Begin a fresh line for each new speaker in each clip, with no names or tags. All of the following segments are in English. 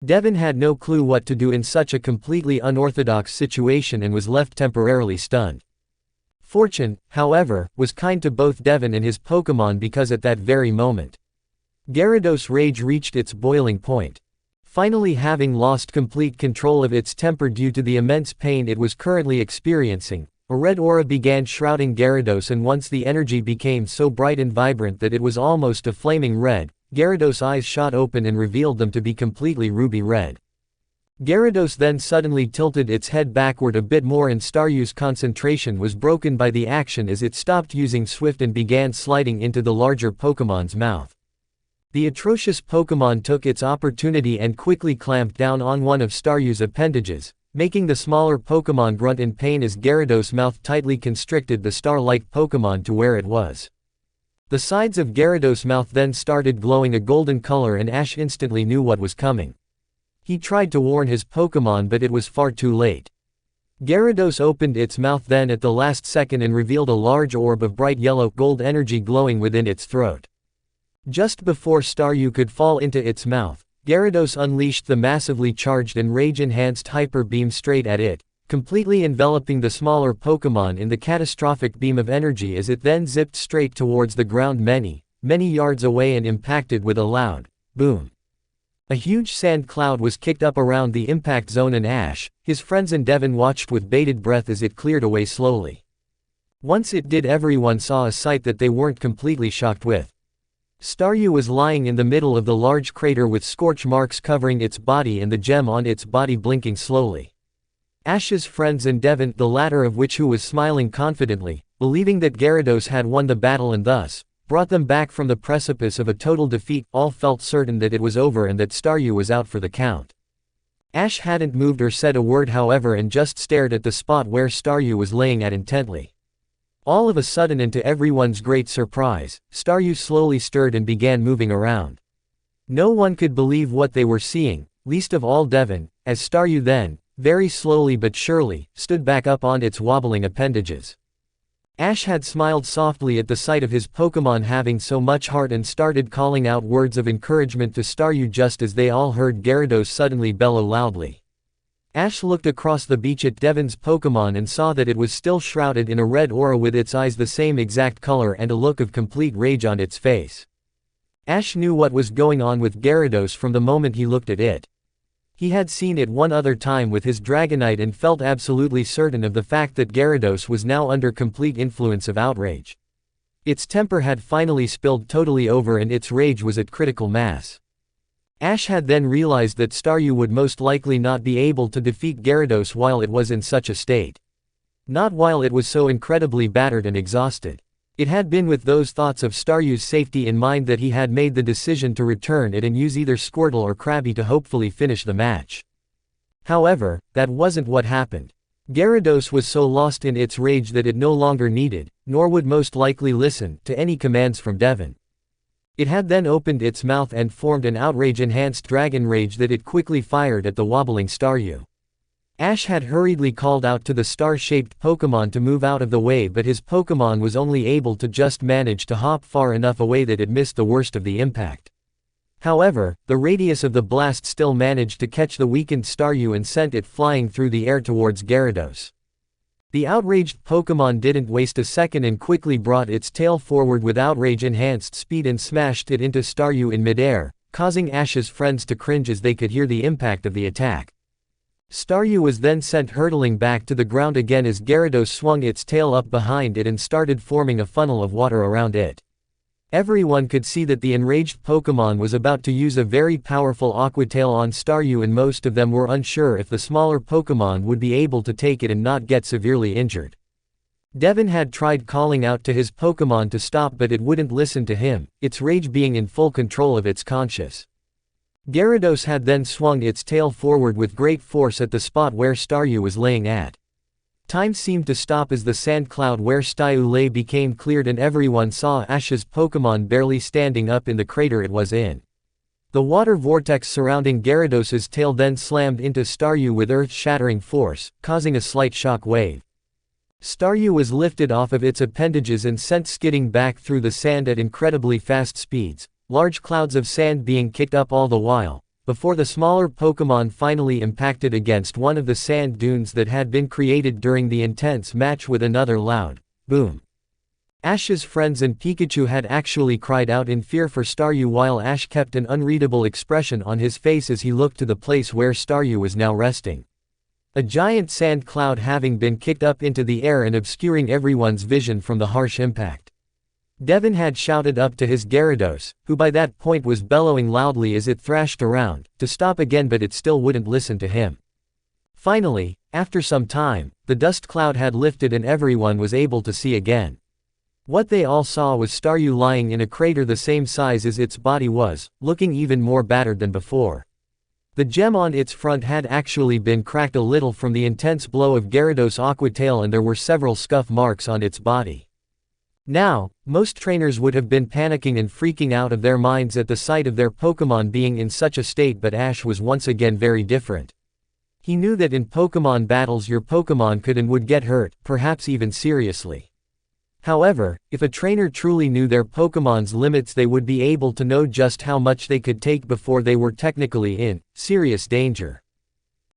Devon had no clue what to do in such a completely unorthodox situation and was left temporarily stunned. Fortune, however, was kind to both Devon and his Pokémon because at that very moment, Gyarados' rage reached its boiling point. Finally, having lost complete control of its temper due to the immense pain it was currently experiencing, a red aura began shrouding Gyarados, and once the energy became so bright and vibrant that it was almost a flaming red, Gyarados' eyes shot open and revealed them to be completely ruby red. Gyarados then suddenly tilted its head backward a bit more, and Staryu's concentration was broken by the action as it stopped using Swift and began sliding into the larger Pokémon's mouth. The atrocious Pokémon took its opportunity and quickly clamped down on one of Staryu's appendages, making the smaller Pokémon grunt in pain as Gyarados' mouth tightly constricted the star-like Pokémon to where it was. The sides of Gyarados' mouth then started glowing a golden color, and Ash instantly knew what was coming. He tried to warn his Pokémon, but it was far too late. Gyarados opened its mouth then at the last second and revealed a large orb of bright yellow gold energy glowing within its throat. Just before Staryu could fall into its mouth, Gyarados unleashed the massively charged and rage-enhanced Hyper Beam straight at it, completely enveloping the smaller Pokémon in the catastrophic beam of energy as it then zipped straight towards the ground many yards away and impacted with a loud boom. A huge sand cloud was kicked up around the impact zone, and Ash, his friends and Devon watched with bated breath as it cleared away slowly. Once it did, everyone saw a sight that they weren't completely shocked with. Staryu was lying in the middle of the large crater with scorch marks covering its body and the gem on its body blinking slowly. Ash's friends and Devon, the latter of which who was smiling confidently, believing that Gyarados had won the battle and thus brought them back from the precipice of a total defeat, all felt certain that it was over and that Staryu was out for the count. Ash hadn't moved or said a word, however, and just stared at the spot where Staryu was laying at intently. All of a sudden, and to everyone's great surprise, Staryu slowly stirred and began moving around. No one could believe what they were seeing, least of all Devon, as Staryu then, very slowly but surely, stood back up on its wobbling appendages. Ash had smiled softly at the sight of his Pokémon having so much heart and started calling out words of encouragement to Staryu just as they all heard Gyarados suddenly bellow loudly. Ash looked across the beach at Devon's Pokémon and saw that it was still shrouded in a red aura with its eyes the same exact color and a look of complete rage on its face. Ash knew what was going on with Gyarados from the moment he looked at it. He had seen it one other time with his Dragonite and felt absolutely certain of the fact that Gyarados was now under complete influence of outrage. Its temper had finally spilled totally over and its rage was at critical mass. Ash had then realized that Staryu would most likely not be able to defeat Gyarados while it was in such a state. Not while it was so incredibly battered and exhausted. It had been with those thoughts of Staryu's safety in mind that he had made the decision to return it and use either Squirtle or Krabby to hopefully finish the match. However, that wasn't what happened. Gyarados was so lost in its rage that it no longer needed, nor would most likely listen, to any commands from Devon. It had then opened its mouth and formed an outrage-enhanced dragon rage that it quickly fired at the wobbling Staryu. Ash had hurriedly called out to the star-shaped Pokémon to move out of the way, but his Pokémon was only able to just manage to hop far enough away that it missed the worst of the impact. However, the radius of the blast still managed to catch the weakened Staryu and sent it flying through the air towards Gyarados. The outraged Pokémon didn't waste a second and quickly brought its tail forward with outrage-enhanced speed and smashed it into Staryu in midair, causing Ash's friends to cringe as they could hear the impact of the attack. Staryu was then sent hurtling back to the ground again as Gyarados swung its tail up behind it and started forming a funnel of water around it. Everyone could see that the enraged Pokémon was about to use a very powerful Aqua Tail on Staryu, and most of them were unsure if the smaller Pokémon would be able to take it and not get severely injured. Devon had tried calling out to his Pokémon to stop, but it wouldn't listen to him, its rage being in full control of its conscience. Gyarados had then swung its tail forward with great force at the spot where Staryu was laying at. Time seemed to stop as the sand cloud where Staryu lay became cleared and everyone saw Ash's Pokémon barely standing up in the crater it was in. The water vortex surrounding Gyarados' tail then slammed into Staryu with earth-shattering force, causing a slight shock wave. Staryu was lifted off of its appendages and sent skidding back through the sand at incredibly fast speeds, large clouds of sand being kicked up all the while, before the smaller Pokémon finally impacted against one of the sand dunes that had been created during the intense match with another loud boom. Ash's friends and Pikachu had actually cried out in fear for Staryu, while Ash kept an unreadable expression on his face as he looked to the place where Staryu was now resting. A giant sand cloud having been kicked up into the air and obscuring everyone's vision from the harsh impact. Devin had shouted up to his Gyarados, who by that point was bellowing loudly as it thrashed around, to stop again, but it still wouldn't listen to him. Finally, after some time, the dust cloud had lifted and everyone was able to see again. What they all saw was Staryu lying in a crater the same size as its body was, looking even more battered than before. The gem on its front had actually been cracked a little from the intense blow of Gyarados' Aqua Tail, and there were several scuff marks on its body. Now, most trainers would have been panicking and freaking out of their minds at the sight of their Pokémon being in such a state, but Ash was once again very different. He knew that in Pokémon battles your Pokémon could and would get hurt, perhaps even seriously. However, if a trainer truly knew their Pokémon's limits, they would be able to know just how much they could take before they were technically in serious danger.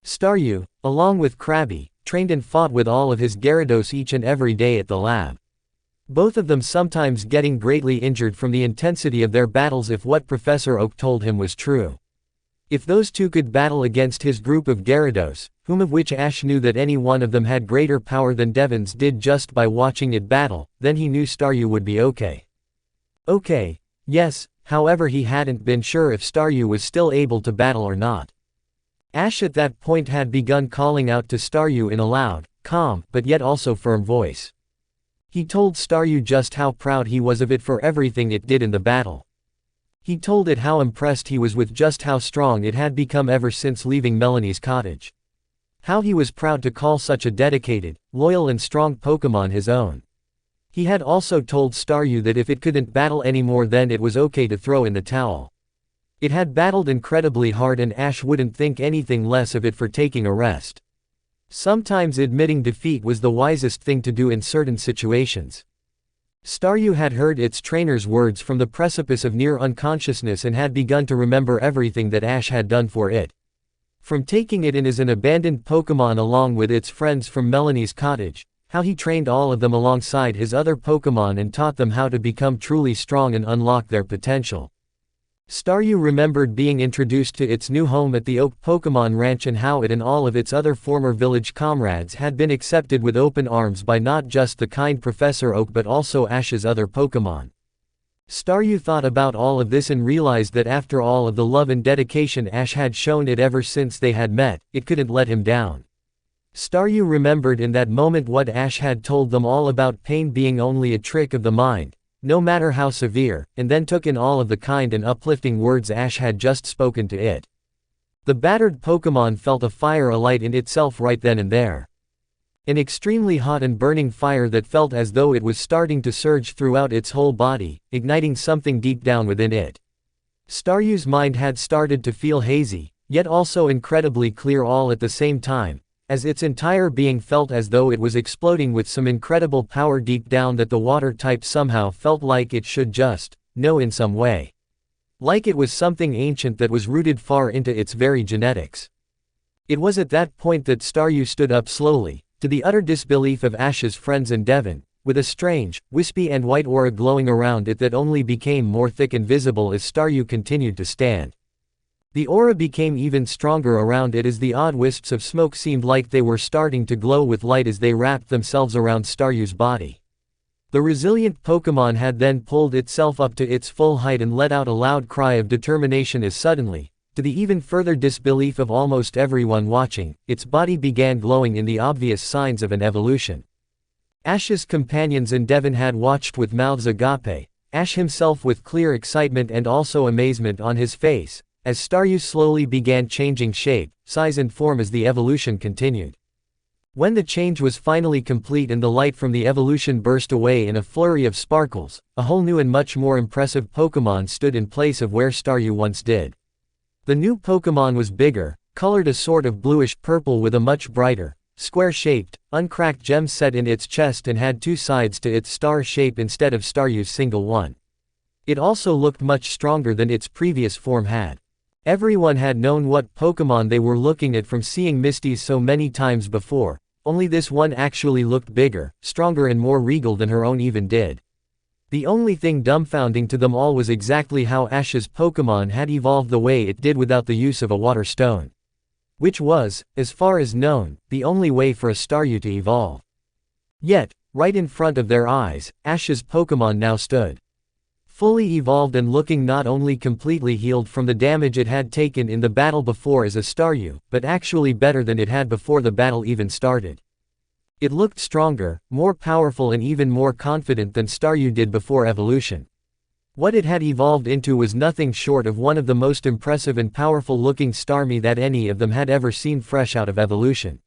Staryu, along with Krabby, trained and fought with all of his Gyarados each and every day at the lab. Both of them sometimes getting greatly injured from the intensity of their battles if what Professor Oak told him was true. If those two could battle against his group of Gyarados, whom of which Ash knew that any one of them had greater power than Devin's did just by watching it battle, then he knew Staryu would be okay. Okay, yes, however he hadn't been sure if Staryu was still able to battle or not. Ash at that point had begun calling out to Staryu in a loud, calm, but yet also firm voice. He told Staryu just how proud he was of it for everything it did in the battle. He told it how impressed he was with just how strong it had become ever since leaving Melanie's cottage. How he was proud to call such a dedicated, loyal and strong Pokémon his own. He had also told Staryu that if it couldn't battle anymore, then it was okay to throw in the towel. It had battled incredibly hard and Ash wouldn't think anything less of it for taking a rest. Sometimes admitting defeat was the wisest thing to do in certain situations. Staryu had heard its trainer's words from the precipice of near unconsciousness and had begun to remember everything that Ash had done for it. From taking it in as an abandoned Pokémon along with its friends from Melanie's cottage, how he trained all of them alongside his other Pokémon and taught them how to become truly strong and unlock their potential. Staryu remembered being introduced to its new home at the Oak Pokémon Ranch and how it and all of its other former village comrades had been accepted with open arms by not just the kind Professor Oak but also Ash's other Pokémon. Staryu thought about all of this and realized that after all of the love and dedication Ash had shown it ever since they had met, it couldn't let him down. Staryu remembered in that moment what Ash had told them all about pain being only a trick of the mind, no matter how severe, and then took in all of the kind and uplifting words Ash had just spoken to it. The battered Pokémon felt a fire alight in itself right then and there. An extremely hot and burning fire that felt as though it was starting to surge throughout its whole body, igniting something deep down within it. Staryu's mind had started to feel hazy, yet also incredibly clear all at the same time, as its entire being felt as though it was exploding with some incredible power deep down that the water type somehow felt like it should just know in some way. Like it was something ancient that was rooted far into its very genetics. It was at that point that Staryu stood up slowly, to the utter disbelief of Ash's friends and Devin, with a strange, wispy and white aura glowing around it that only became more thick and visible as Staryu continued to stand. The aura became even stronger around it as the odd wisps of smoke seemed like they were starting to glow with light as they wrapped themselves around Staryu's body. The resilient Pokémon had then pulled itself up to its full height and let out a loud cry of determination as suddenly, to the even further disbelief of almost everyone watching, its body began glowing in the obvious signs of an evolution. Ash's companions and Devin had watched with mouths agape, Ash himself with clear excitement and also amazement on his face, as Staryu slowly began changing shape, size and form as the evolution continued. When the change was finally complete and the light from the evolution burst away in a flurry of sparkles, a whole new and much more impressive Pokémon stood in place of where Staryu once did. The new Pokémon was bigger, colored a sort of bluish-purple with a much brighter, square-shaped, uncracked gem set in its chest and had two sides to its star shape instead of Staryu's single one. It also looked much stronger than its previous form had. Everyone had known what Pokémon they were looking at from seeing Misty's so many times before, only this one actually looked bigger, stronger and more regal than her own even did. The only thing dumbfounding to them all was exactly how Ash's Pokémon had evolved the way it did without the use of a water stone. Which was, as far as known, the only way for a Staryu to evolve. Yet, right in front of their eyes, Ash's Pokémon now stood. Fully evolved and looking not only completely healed from the damage it had taken in the battle before as a Staryu, but actually better than it had before the battle even started. It looked stronger, more powerful and even more confident than Staryu did before evolution. What it had evolved into was nothing short of one of the most impressive and powerful looking Starmie that any of them had ever seen fresh out of evolution.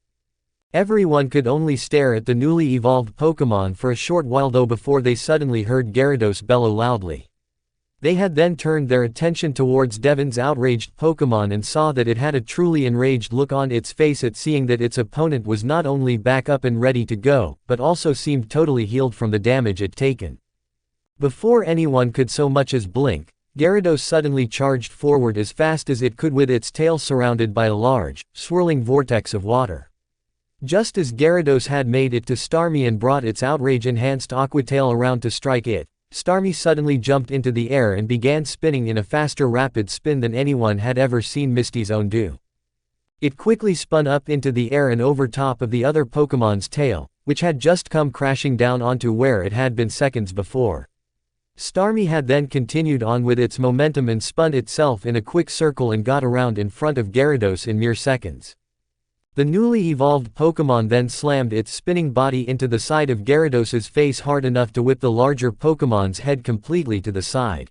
Everyone could only stare at the newly evolved Pokémon for a short while though before they suddenly heard Gyarados bellow loudly. They had then turned their attention towards Devon's outraged Pokémon and saw that it had a truly enraged look on its face at seeing that its opponent was not only back up and ready to go, but also seemed totally healed from the damage it taken. Before anyone could so much as blink, Gyarados suddenly charged forward as fast as it could with its tail surrounded by a large, swirling vortex of water. Just as Gyarados had made it to Starmie and brought its outrage-enhanced aqua tail around to strike it, Starmie suddenly jumped into the air and began spinning in a faster rapid spin than anyone had ever seen Misty's own do. It quickly spun up into the air and over top of the other Pokémon's tail, which had just come crashing down onto where it had been seconds before. Starmie had then continued on with its momentum and spun itself in a quick circle and got around in front of Gyarados in mere seconds. The newly evolved Pokémon then slammed its spinning body into the side of Gyarados' face hard enough to whip the larger Pokémon's head completely to the side.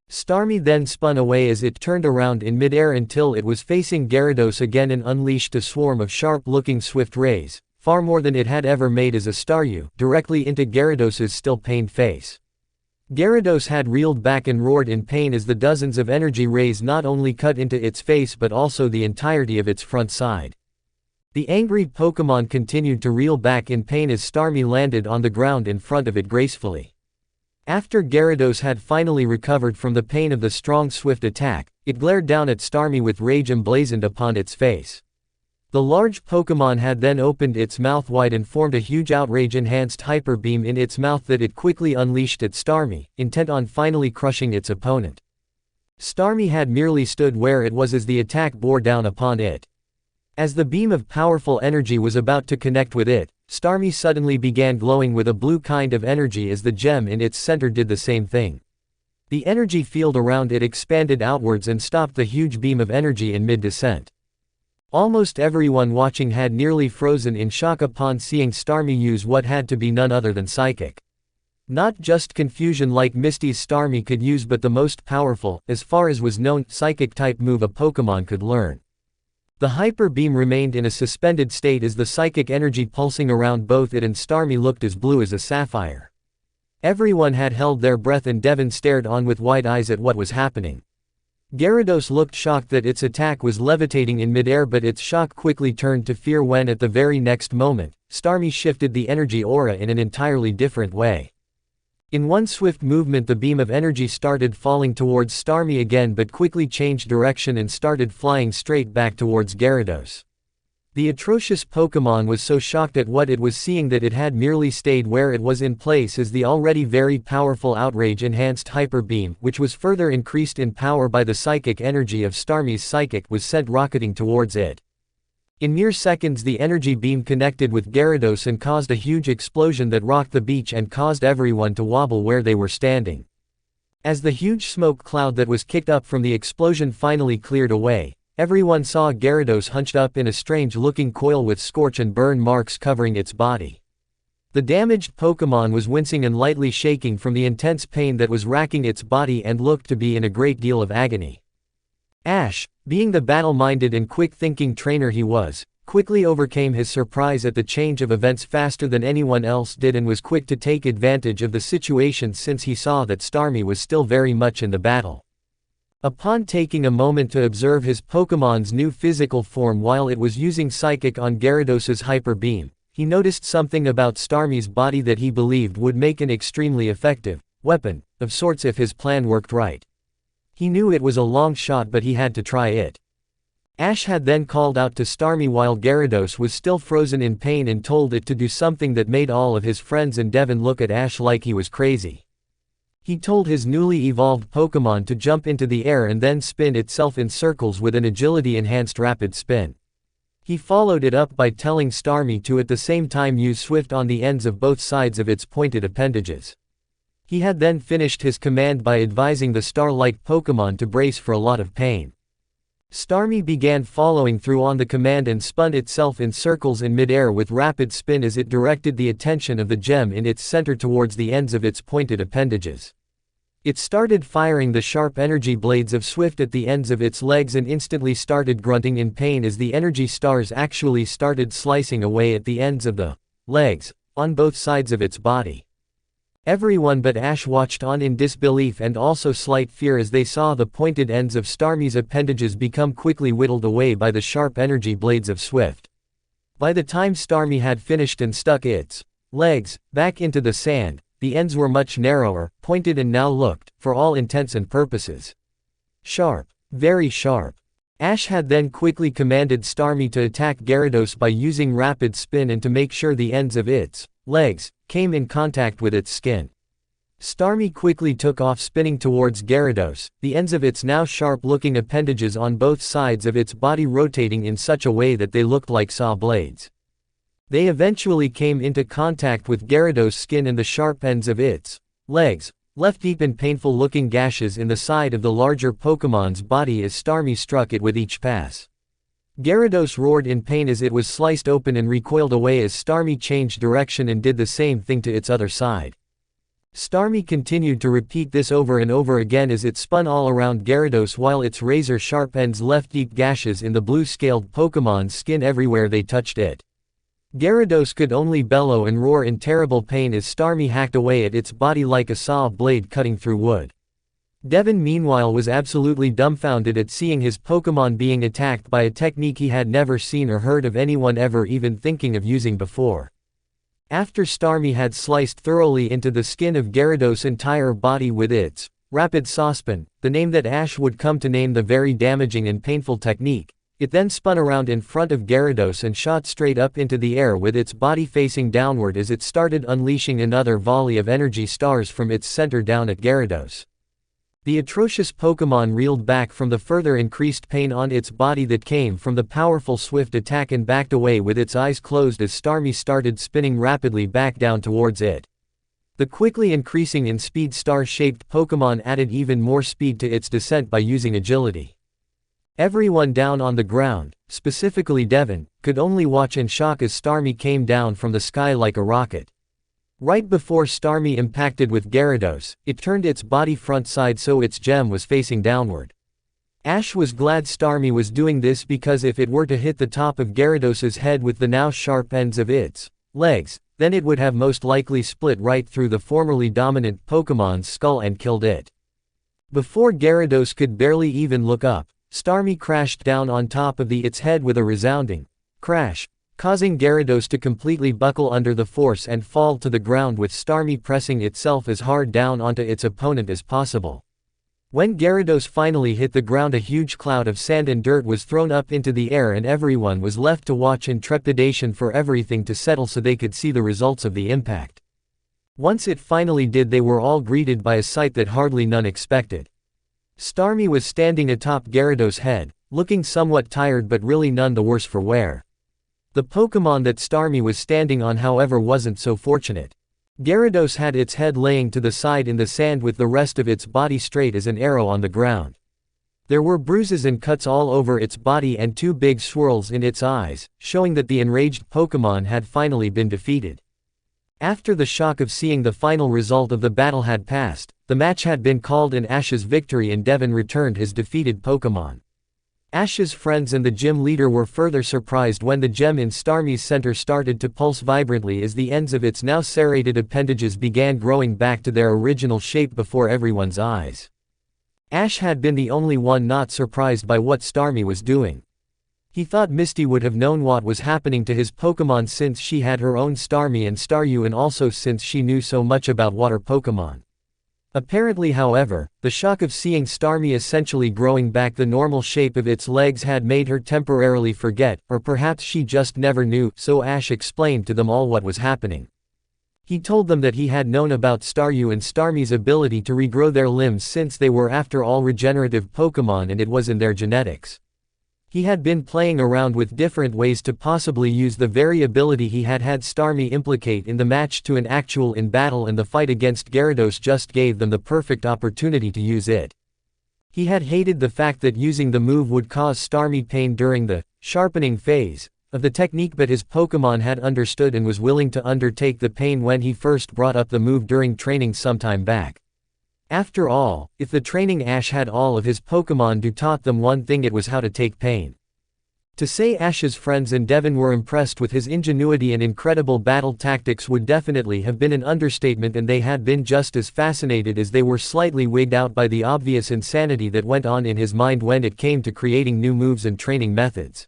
Starmie then spun away as it turned around in midair until it was facing Gyarados again and unleashed a swarm of sharp-looking swift rays, far more than it had ever made as a Staryu, directly into Gyarados' still pained face. Gyarados had reeled back and roared in pain as the dozens of energy rays not only cut into its face but also the entirety of its front side. The angry Pokémon continued to reel back in pain as Starmie landed on the ground in front of it gracefully. After Gyarados had finally recovered from the pain of the strong swift attack, it glared down at Starmie with rage emblazoned upon its face. The large Pokémon had then opened its mouth wide and formed a huge outrage-enhanced hyper beam in its mouth that it quickly unleashed at Starmie, intent on finally crushing its opponent. Starmie had merely stood where it was as the attack bore down upon it. As the beam of powerful energy was about to connect with it, Starmie suddenly began glowing with a blue kind of energy as the gem in its center did the same thing. The energy field around it expanded outwards and stopped the huge beam of energy in mid-descent. Almost everyone watching had nearly frozen in shock upon seeing Starmie use what had to be none other than Psychic. Not just confusion like Misty's Starmie could use but the most powerful, as far as was known, Psychic-type move a Pokémon could learn. The hyper beam remained in a suspended state as the psychic energy pulsing around both it and Starmie looked as blue as a sapphire. Everyone had held their breath and Devon stared on with wide eyes at what was happening. Gyarados looked shocked that its attack was levitating in midair but its shock quickly turned to fear when at the very next moment, Starmie shifted the energy aura in an entirely different way. In one swift movement the beam of energy started falling towards Starmie again but quickly changed direction and started flying straight back towards Gyarados. The atrocious Pokémon was so shocked at what it was seeing that it had merely stayed where it was in place as the already very powerful outrage-enhanced hyper beam, which was further increased in power by the psychic energy of Starmie's Psychic, was sent rocketing towards it. In mere seconds the energy beam connected with Gyarados and caused a huge explosion that rocked the beach and caused everyone to wobble where they were standing. As the huge smoke cloud that was kicked up from the explosion finally cleared away, everyone saw Gyarados hunched up in a strange-looking coil with scorch and burn marks covering its body. The damaged Pokémon was wincing and lightly shaking from the intense pain that was racking its body and looked to be in a great deal of agony. Ash, being the battle-minded and quick-thinking trainer he was, quickly overcame his surprise at the change of events faster than anyone else did and was quick to take advantage of the situation since he saw that Starmie was still very much in the battle. Upon taking a moment to observe his Pokémon's new physical form while it was using Psychic on Gyarados' Hyper Beam, he noticed something about Starmie's body that he believed would make an extremely effective weapon of sorts if his plan worked right. He knew it was a long shot but he had to try it. Ash had then called out to Starmie while Gyarados was still frozen in pain and told it to do something that made all of his friends and Devin look at Ash like he was crazy. He told his newly evolved Pokémon to jump into the air and then spin itself in circles with an agility-enhanced rapid spin. He followed it up by telling Starmie to at the same time use Swift on the ends of both sides of its pointed appendages. He had then finished his command by advising the star-like Pokémon to brace for a lot of pain. Starmie began following through on the command and spun itself in circles in mid-air with rapid spin as it directed the attention of the gem in its center towards the ends of its pointed appendages. It started firing the sharp energy blades of Swift at the ends of its legs and instantly started grunting in pain as the energy stars actually started slicing away at the ends of the legs, on both sides of its body. Everyone but Ash watched on in disbelief and also slight fear as they saw the pointed ends of Starmie's appendages become quickly whittled away by the sharp energy blades of Swift. By the time Starmie had finished and stuck its legs back into the sand, the ends were much narrower, pointed and now looked, for all intents and purposes, sharp. Very sharp. Ash had then quickly commanded Starmie to attack Gyarados by using rapid spin and to make sure the ends of its legs came in contact with its skin. Starmie quickly took off spinning towards Gyarados, the ends of its now sharp-looking appendages on both sides of its body rotating in such a way that they looked like saw blades. They eventually came into contact with Gyarados' skin and the sharp ends of its legs left deep and painful-looking gashes in the side of the larger Pokémon's body as Starmie struck it with each pass. Gyarados roared in pain as it was sliced open and recoiled away as Starmie changed direction and did the same thing to its other side. Starmie continued to repeat this over and over again as it spun all around Gyarados while its razor-sharp ends left deep gashes in the blue-scaled Pokémon's skin everywhere they touched it. Gyarados could only bellow and roar in terrible pain as Starmie hacked away at its body like a saw blade cutting through wood. Devin meanwhile was absolutely dumbfounded at seeing his Pokémon being attacked by a technique he had never seen or heard of anyone ever even thinking of using before. After Starmie had sliced thoroughly into the skin of Gyarados' entire body with its rapid saucepan, the name that Ash would come to name the very damaging and painful technique, it then spun around in front of Gyarados and shot straight up into the air with its body facing downward as it started unleashing another volley of energy stars from its center down at Gyarados. The atrocious Pokémon reeled back from the further increased pain on its body that came from the powerful Swift attack and backed away with its eyes closed as Starmie started spinning rapidly back down towards it. The quickly increasing in speed star-shaped Pokémon added even more speed to its descent by using agility. Everyone down on the ground, specifically Devin, could only watch in shock as Starmie came down from the sky like a rocket. Right before Starmie impacted with Gyarados, it turned its body front side so its gem was facing downward. Ash was glad Starmie was doing this because if it were to hit the top of Gyarados' head with the now sharp ends of its legs, then it would have most likely split right through the formerly dominant Pokémon's skull and killed it. Before Gyarados could barely even look up, Starmie crashed down on top of its head with a resounding crash, causing Gyarados to completely buckle under the force and fall to the ground with Starmie pressing itself as hard down onto its opponent as possible. When Gyarados finally hit the ground, a huge cloud of sand and dirt was thrown up into the air and everyone was left to watch in trepidation for everything to settle so they could see the results of the impact. Once it finally did, they were all greeted by a sight that hardly none expected. Starmie was standing atop Gyarados' head, looking somewhat tired but really none the worse for wear. The Pokémon that Starmie was standing on, however, wasn't so fortunate. Gyarados had its head laying to the side in the sand with the rest of its body straight as an arrow on the ground. There were bruises and cuts all over its body and two big swirls in its eyes, showing that the enraged Pokémon had finally been defeated. After the shock of seeing the final result of the battle had passed, the match had been called in Ash's victory and Devin returned his defeated Pokémon. Ash's friends and the gym leader were further surprised when the gem in Starmie's center started to pulse vibrantly as the ends of its now serrated appendages began growing back to their original shape before everyone's eyes. Ash had been the only one not surprised by what Starmie was doing. He thought Misty would have known what was happening to his Pokémon since she had her own Starmie and Staryu, and also since she knew so much about water Pokémon. Apparently however, the shock of seeing Starmie essentially growing back the normal shape of its legs had made her temporarily forget, or perhaps she just never knew, so Ash explained to them all what was happening. He told them that he had known about Staryu and Starmie's ability to regrow their limbs since they were after all regenerative Pokémon and it was in their genetics. He had been playing around with different ways to possibly use the very ability he had had Starmie implicate in the match to an actual in battle, and the fight against Gyarados just gave them the perfect opportunity to use it. He had hated the fact that using the move would cause Starmie pain during the sharpening phase of the technique, but his Pokémon had understood and was willing to undertake the pain when he first brought up the move during training some time back. After all, if the training Ash had all of his Pokémon do taught them one thing, it was how to take pain. To say Ash's friends and Devon were impressed with his ingenuity and incredible battle tactics would definitely have been an understatement, and they had been just as fascinated as they were slightly wigged out by the obvious insanity that went on in his mind when it came to creating new moves and training methods.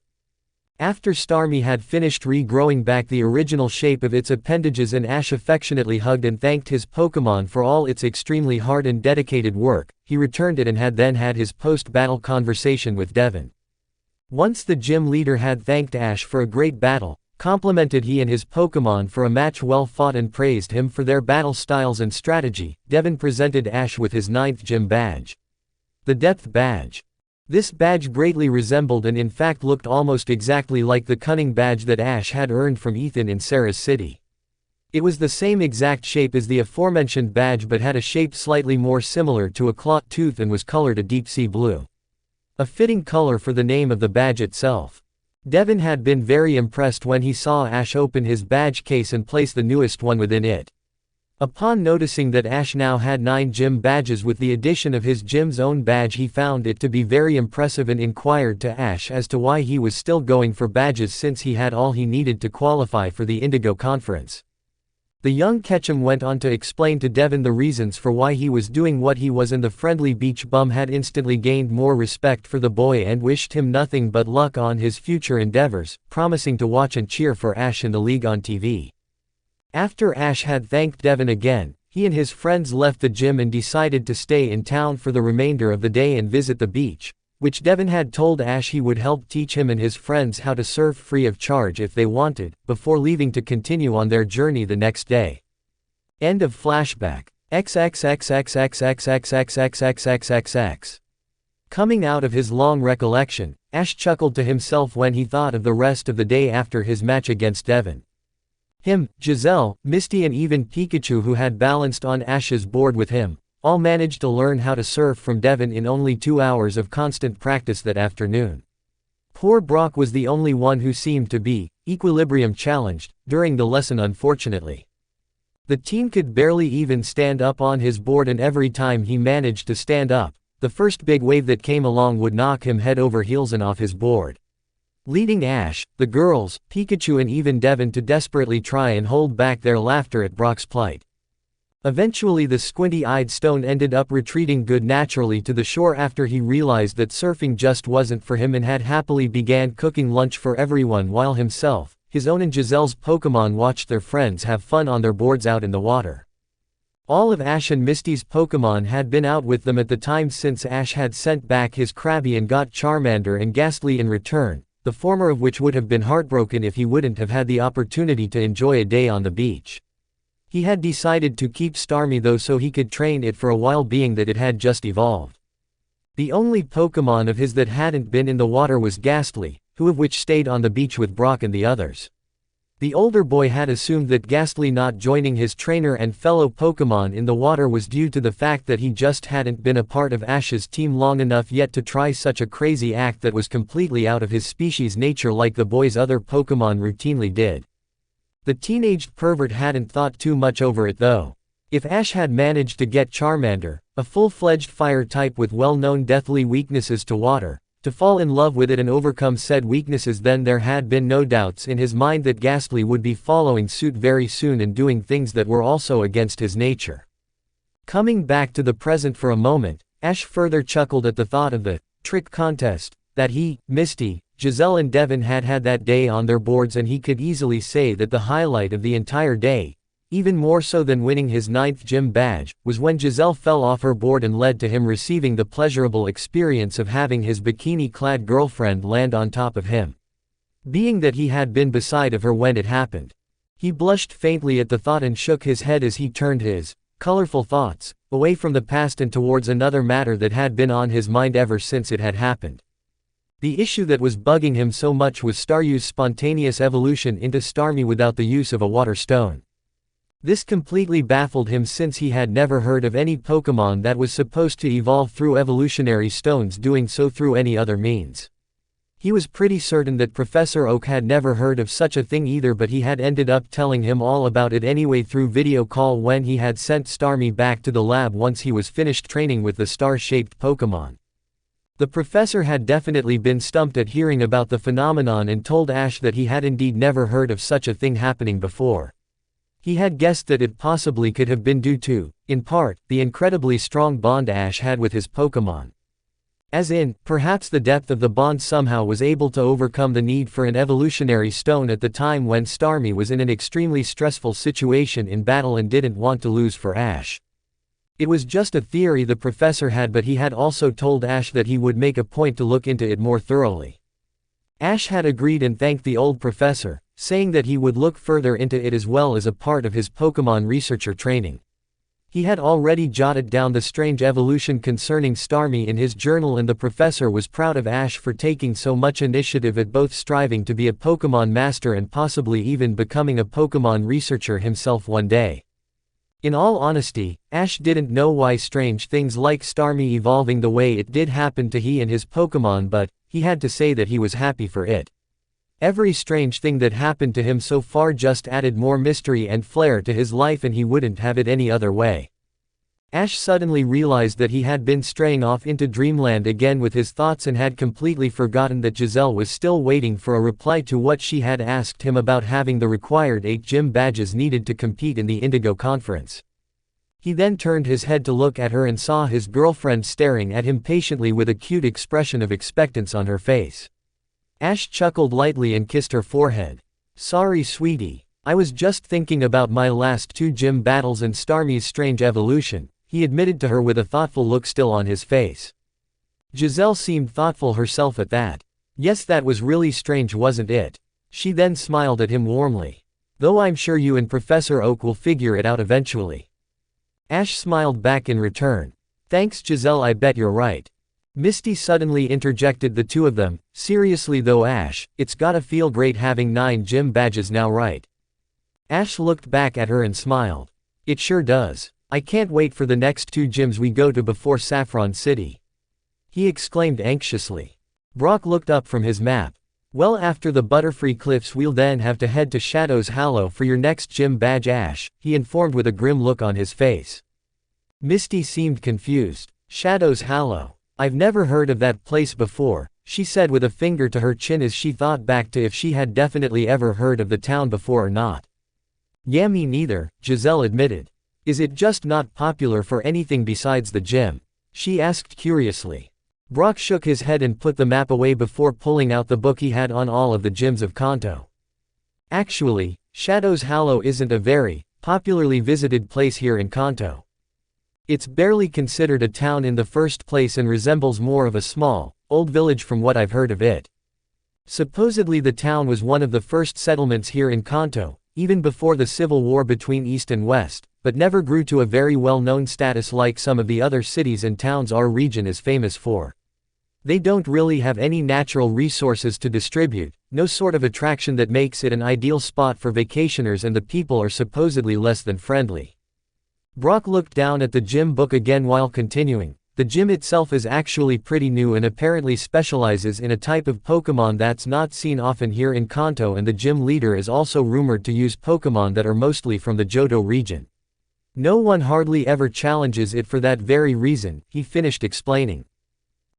After Starmie had finished regrowing back the original shape of its appendages and Ash affectionately hugged and thanked his Pokémon for all its extremely hard and dedicated work, he returned it and had then had his post-battle conversation with Devon. Once the gym leader had thanked Ash for a great battle, complimented he and his Pokémon for a match well fought, and praised him for their battle styles and strategy, Devon presented Ash with his 9th gym badge. The Depth Badge. This badge greatly resembled and in fact looked almost exactly like the Cunning badge that Ash had earned from Ethan in Sarah's city. It was the same exact shape as the aforementioned badge but had a shape slightly more similar to a clawed tooth and was colored a deep sea blue. A fitting color for the name of the badge itself. Devon had been very impressed when he saw Ash open his badge case and place the newest one within it. Upon noticing that Ash now had 9 gym badges with the addition of his gym's own badge, he found it to be very impressive and inquired to Ash as to why he was still going for badges since he had all he needed to qualify for the Indigo Conference. The young Ketchum went on to explain to Devon the reasons for why he was doing what he was, and the friendly beach bum had instantly gained more respect for the boy and wished him nothing but luck on his future endeavors, promising to watch and cheer for Ash in the league on TV. After Ash had thanked Devon again, he and his friends left the gym and decided to stay in town for the remainder of the day and visit the beach, which Devon had told Ash he would help teach him and his friends how to surf free of charge if they wanted, before leaving to continue on their journey the next day. End of flashback. XXXXXXXXXXXXXXX. Coming out of his long recollection, Ash chuckled to himself when he thought of the rest of the day after his match against Devon. Him, Giselle, Misty and even Pikachu, who had balanced on Ash's board with him, all managed to learn how to surf from Devon in only 2 hours of constant practice that afternoon. Poor Brock was the only one who seemed to be equilibrium challenged during the lesson, unfortunately. The teen could barely even stand up on his board, and every time he managed to stand up, the first big wave that came along would knock him head over heels and off his board, leading Ash, the girls, Pikachu and even Devon to desperately try and hold back their laughter at Brock's plight. Eventually the squinty-eyed stone ended up retreating good naturally to the shore after he realized that surfing just wasn't for him, and had happily began cooking lunch for everyone while himself, his own and Giselle's Pokémon watched their friends have fun on their boards out in the water. All of Ash and Misty's Pokémon had been out with them at the time since Ash had sent back his Krabby and got Charmander and Gastly in return, the former of which would have been heartbroken if he wouldn't have had the opportunity to enjoy a day on the beach. He had decided to keep Starmie though so he could train it for a while, being that it had just evolved. The only Pokémon of his that hadn't been in the water was Gastly, who of which stayed on the beach with Brock and the others. The older boy had assumed that Gastly not joining his trainer and fellow Pokémon in the water was due to the fact that he just hadn't been a part of Ash's team long enough yet to try such a crazy act that was completely out of his species' nature like the boy's other Pokémon routinely did. The teenaged pervert hadn't thought too much over it though. If Ash had managed to get Charmander, a full-fledged fire type with well-known deathly weaknesses to water, to fall in love with it and overcome said weaknesses, then there had been no doubts in his mind that Gastly would be following suit very soon and doing things that were also against his nature. Coming back to the present for a moment, Ash further chuckled at the thought of the trick contest that he, Misty, Giselle and Devon had had that day on their boards, and he could easily say that the highlight of the entire day, even more so than winning his 9th gym badge, was when Giselle fell off her board and led to him receiving the pleasurable experience of having his bikini-clad girlfriend land on top of him. Being that he had been beside of her when it happened. He blushed faintly at the thought and shook his head as he turned his colorful thoughts away from the past and towards another matter that had been on his mind ever since it had happened. The issue that was bugging him so much was Staryu's spontaneous evolution into Starmie without the use of a water stone. This completely baffled him since he had never heard of any Pokémon that was supposed to evolve through evolutionary stones doing so through any other means. He was pretty certain that Professor Oak had never heard of such a thing either, but he had ended up telling him all about it anyway through video call when he had sent Starmie back to the lab once he was finished training with the star-shaped Pokémon. The professor had definitely been stumped at hearing about the phenomenon and told Ash that he had indeed never heard of such a thing happening before. He had guessed that it possibly could have been due to, in part, the incredibly strong bond Ash had with his Pokémon. As in, perhaps the depth of the bond somehow was able to overcome the need for an evolutionary stone at the time when Starmie was in an extremely stressful situation in battle and didn't want to lose for Ash. It was just a theory the professor had, but he had also told Ash that he would make a point to look into it more thoroughly. Ash had agreed and thanked the old professor, saying that he would look further into it as well as a part of his Pokémon researcher training. He had already jotted down the strange evolution concerning Starmie in his journal, and the professor was proud of Ash for taking so much initiative at both striving to be a Pokémon master and possibly even becoming a Pokémon researcher himself one day. In all honesty, Ash didn't know why strange things like Starmie evolving the way it did happened to he and his Pokémon, but he had to say that he was happy for it. Every strange thing that happened to him so far just added more mystery and flair to his life, and he wouldn't have it any other way. Ash suddenly realized that he had been straying off into dreamland again with his thoughts and had completely forgotten that Giselle was still waiting for a reply to what she had asked him about having the required 8 gym badges needed to compete in the Indigo Conference. He then turned his head to look at her and saw his girlfriend staring at him patiently with a cute expression of expectance on her face. Ash chuckled lightly and kissed her forehead. "Sorry, sweetie. I was just thinking about my last 2 gym battles and Starmie's strange evolution," he admitted to her with a thoughtful look still on his face. Giselle seemed thoughtful herself at that. "Yes, that was really strange, wasn't it?" She then smiled at him warmly. "Though I'm sure you and Professor Oak will figure it out eventually." Ash smiled back in return. "Thanks, Giselle, I bet you're right." Misty suddenly interjected the two of them. "Seriously though, Ash, it's gotta feel great having 9 gym badges now, right?" Ash looked back at her and smiled. "It sure does. I can't wait for the next 2 gyms we go to before Saffron City," he exclaimed anxiously. Brock looked up from his map. "Well, after the Butterfree Cliffs we'll then have to head to Shadow's Hollow for your next gym badge, Ash," he informed with a grim look on his face. Misty seemed confused. "Shadow's Hollow? I've never heard of that place before," she said with a finger to her chin as she thought back to if she had definitely ever heard of the town before or not. "Yeah, me neither," Giselle admitted. "Is it just not popular for anything besides the gym?" she asked curiously. Brock shook his head and put the map away before pulling out the book he had on all of the gyms of Kanto. "Actually, Shadow's Hollow isn't a very popularly visited place here in Kanto. It's barely considered a town in the first place and resembles more of a small, old village from what I've heard of it. Supposedly the town was one of the first settlements here in Kanto, even before the civil war between East and West, but never grew to a very well-known status like some of the other cities and towns our region is famous for. They don't really have any natural resources to distribute, no sort of attraction that makes it an ideal spot for vacationers, and the people are supposedly less than friendly." Brock looked down at the gym book again while continuing. "The gym itself is actually pretty new and apparently specializes in a type of Pokémon that's not seen often here in Kanto, and the gym leader is also rumored to use Pokémon that are mostly from the Johto region. No one hardly ever challenges it for that very reason," he finished explaining.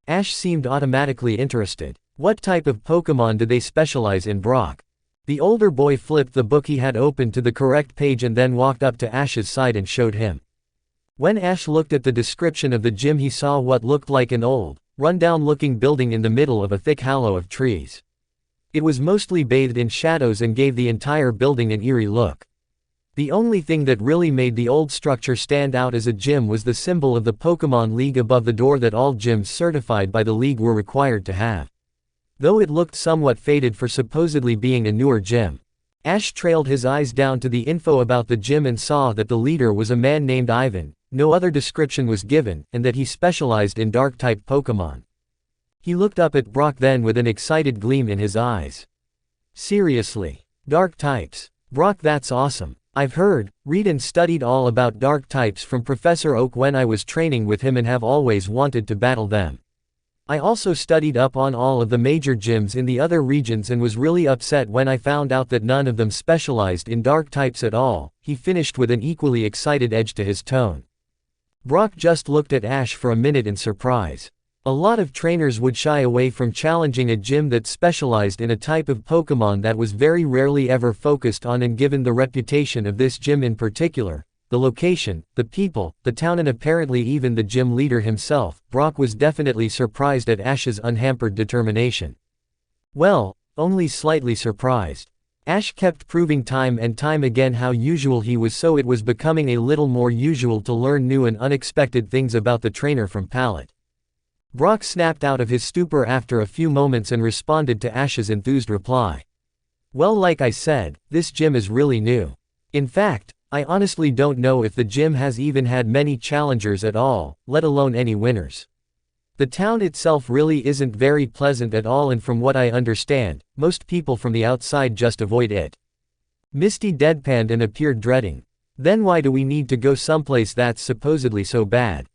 Ash seemed automatically interested. "What type of Pokémon do they specialize in, Brock?" The older boy flipped the book he had opened to the correct page and then walked up to Ash's side and showed him. When Ash looked at the description of the gym, he saw what looked like an old, run-down-looking building in the middle of a thick hollow of trees. It was mostly bathed in shadows and gave the entire building an eerie look. The only thing that really made the old structure stand out as a gym was the symbol of the Pokémon League above the door that all gyms certified by the league were required to have. Though it looked somewhat faded for supposedly being a newer gym. Ash trailed his eyes down to the info about the gym and saw that the leader was a man named Ivan, no other description was given, and that he specialized in Dark-type Pokémon. He looked up at Brock then with an excited gleam in his eyes. Seriously? Dark types? Brock, that's awesome. I've heard, read and studied all about dark types from Professor Oak when I was training with him and have always wanted to battle them. I also studied up on all of the major gyms in the other regions and was really upset when I found out that none of them specialized in dark types at all, he finished with an equally excited edge to his tone. Brock just looked at Ash for a minute in surprise. A lot of trainers would shy away from challenging a gym that specialized in a type of Pokémon that was very rarely ever focused on, and given the reputation of this gym in particular, the location, the people, the town and apparently even the gym leader himself, Brock was definitely surprised at Ash's unhampered determination. Well, only slightly surprised. Ash kept proving time and time again how usual he was, so it was becoming a little more usual to learn new and unexpected things about the trainer from Palette. Brock snapped out of his stupor after a few moments and responded to Ash's enthused reply. Well, like I said, this gym is really new. In fact, I honestly don't know if the gym has even had many challengers at all, let alone any winners. The town itself really isn't very pleasant at all, and from what I understand, most people from the outside just avoid it. Misty deadpanned and appeared dreading. Then why do we need to go someplace that's supposedly so bad?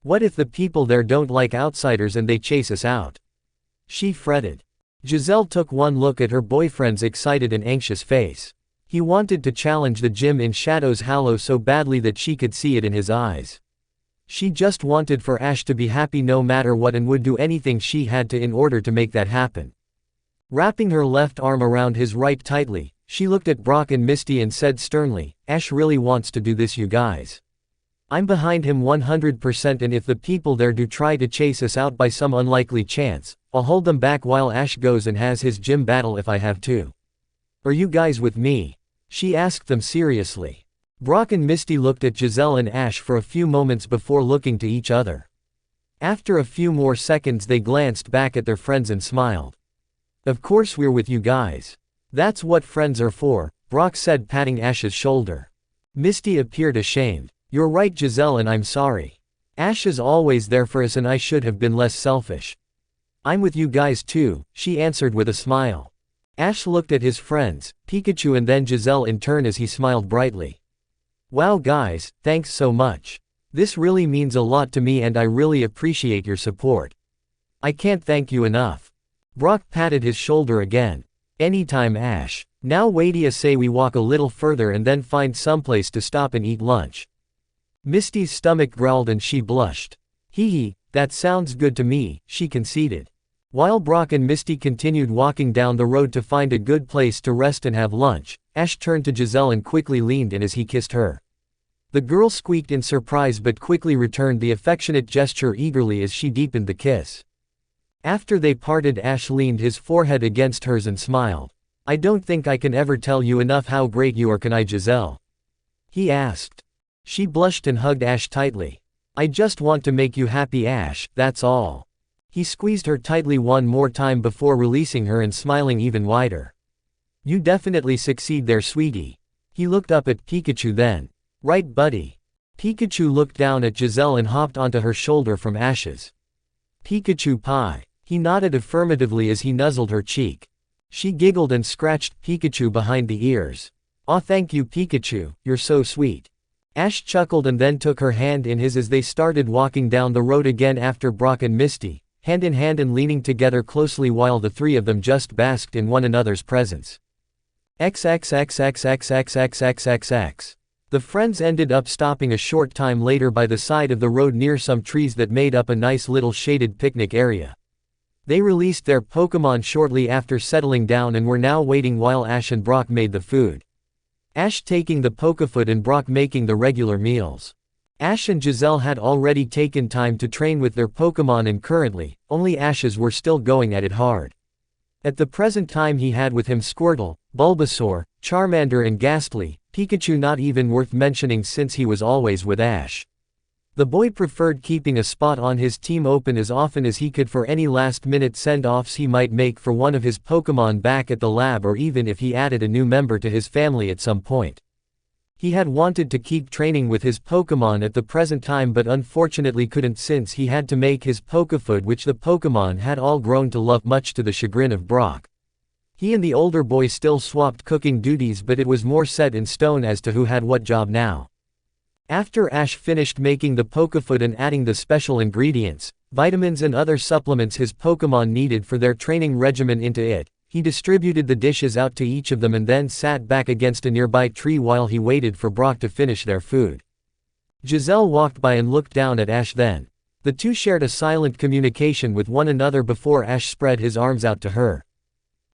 What if the people there don't like outsiders and they chase us out? She fretted. Giselle took one look at her boyfriend's excited and anxious face. He wanted to challenge the gym in Shadow's Hallow so badly that she could see it in his eyes. She just wanted for Ash to be happy no matter what and would do anything she had to in order to make that happen. Wrapping her left arm around his right tightly, she looked at Brock and Misty and said sternly, Ash really wants to do this, you guys. I'm behind him 100%, and if the people there do try to chase us out by some unlikely chance, I'll hold them back while Ash goes and has his gym battle if I have to. Are you guys with me? She asked them seriously. Brock and Misty looked at Giselle and Ash for a few moments before looking to each other. After a few more seconds they glanced back at their friends and smiled. Of course we're with you guys. That's what friends are for, Brock said, patting Ash's shoulder. Misty appeared ashamed. You're right, Giselle, and I'm sorry. Ash is always there for us and I should have been less selfish. I'm with you guys too, she answered with a smile. Ash looked at his friends, Pikachu and then Giselle in turn as he smiled brightly. Wow guys, thanks so much. This really means a lot to me and I really appreciate your support. I can't thank you enough. Brock patted his shoulder again. Anytime, Ash. Now waitia say we walk a little further and then find someplace to stop and eat lunch. Misty's stomach growled and she blushed. Hee hee, that sounds good to me, she conceded. While Brock and Misty continued walking down the road to find a good place to rest and have lunch, Ash turned to Giselle and quickly leaned in as he kissed her. The girl squeaked in surprise but quickly returned the affectionate gesture eagerly as she deepened the kiss. After they parted, Ash leaned his forehead against hers and smiled. I don't think I can ever tell you enough how great you are, can I, Giselle? He asked. She blushed and hugged Ash tightly. I just want to make you happy, Ash, that's all. He squeezed her tightly one more time before releasing her and smiling even wider. You definitely succeed there, sweetie. He looked up at Pikachu then. Right, buddy? Pikachu looked down at Giselle and hopped onto her shoulder from Ash's. Pikachu pie. He nodded affirmatively as he nuzzled her cheek. She giggled and scratched Pikachu behind the ears. Aw, thank you, Pikachu, you're so sweet. Ash chuckled and then took her hand in his as they started walking down the road again after Brock and Misty, hand in hand and leaning together closely while the three of them just basked in one another's presence. XXXXXXXXXX. The friends ended up stopping a short time later by the side of the road near some trees that made up a nice little shaded picnic area. They released their Pokémon shortly after settling down and were now waiting while Ash and Brock made the food. Ash taking the Pokefoot and Brock making the regular meals. Ash and Giselle had already taken time to train with their Pokémon and currently, only Ash's were still going at it hard. At the present time he had with him Squirtle, Bulbasaur, Charmander and Gastly, Pikachu not even worth mentioning since he was always with Ash. The boy preferred keeping a spot on his team open as often as he could for any last-minute send-offs he might make for one of his Pokémon back at the lab, or even if he added a new member to his family at some point. He had wanted to keep training with his Pokémon at the present time, but unfortunately couldn't, since he had to make his Pokéfood, which the Pokémon had all grown to love, much to the chagrin of Brock. He and the older boy still swapped cooking duties, but it was more set in stone as to who had what job now. After Ash finished making the Pokéfood and adding the special ingredients, vitamins and other supplements his Pokémon needed for their training regimen into it, he distributed the dishes out to each of them and then sat back against a nearby tree while he waited for Brock to finish their food. Giselle walked by and looked down at Ash then. The two shared a silent communication with one another before Ash spread his arms out to her.